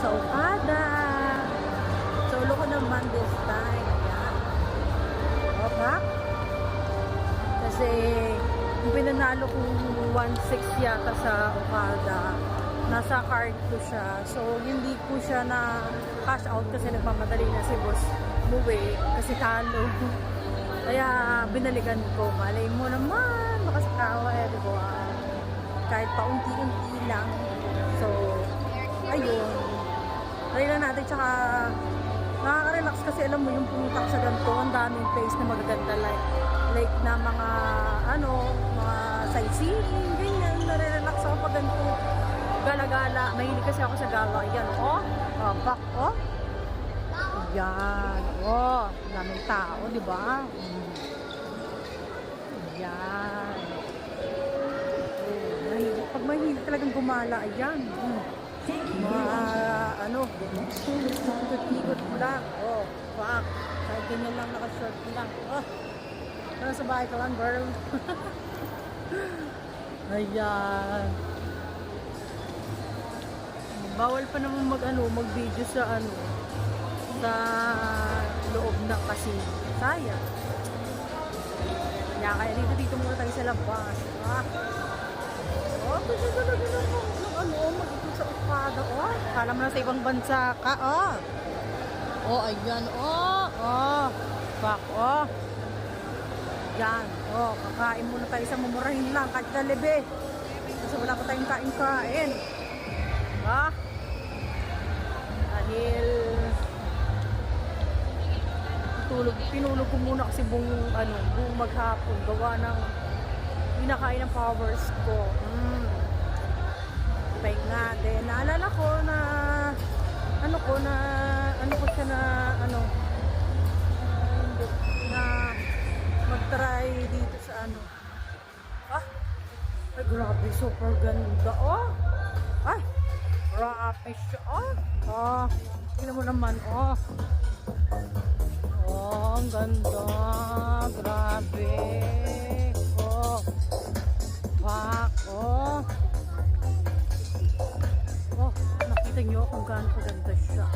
sa Okada. Solo ko naman this time. Ayan. Okay. Kasi yung pinanalo kong 1.6 yata sa Okada, nasa card ko siya. So, hindi ko siya na cash out kasi nagmamadali na si boss umuwi kasi talo. Kaya binalikan ko. Malay mo naman, baka sakawa di ba? Kahit paunti-unti lang. So, ayun. Try lang natin. Tsaka, nakaka-relax kasi alam mo yung pumunta sa ganito. Ang daming place na magaganda. Like na mga, mga sightseeing, ganyan. Nare-relax ako pag ganito. Gala-gala. Mahilig kasi ako sa gala. Ayan, back, Ayan, daming tao, di ba? Ayan. Pag mahilig talagang gumala, ayan. Ikot-ikot mo lang. Back. Kahit ganyan lang, naka-short lang. Nasa bahay ka lang, girl. Ayan. Bawal pa naman mag-video sa sa loob ng casino. Sayang. Kaya dito muna tayo sa labas. Gusto talaga ng mag-ikot sa Okada. Kala mo na sa ibang bansa ka. Ayan. Back. Yan. Kakain muna tayo sa mumurahin lang. Kahit na lebe. Kasi wala pa tayong kain-kain. Dahil pinulog ko muna kasi buong maghapon gawa ng pinakain ng powers ko. Pahinga din. Naalala ko na mag-try dito sa ay grabe, super ganda. Ay grabe siya. Tingnan mo naman. Ang ganda. Grabe. Pak. Nakita nyo kung gaano kaganda siya.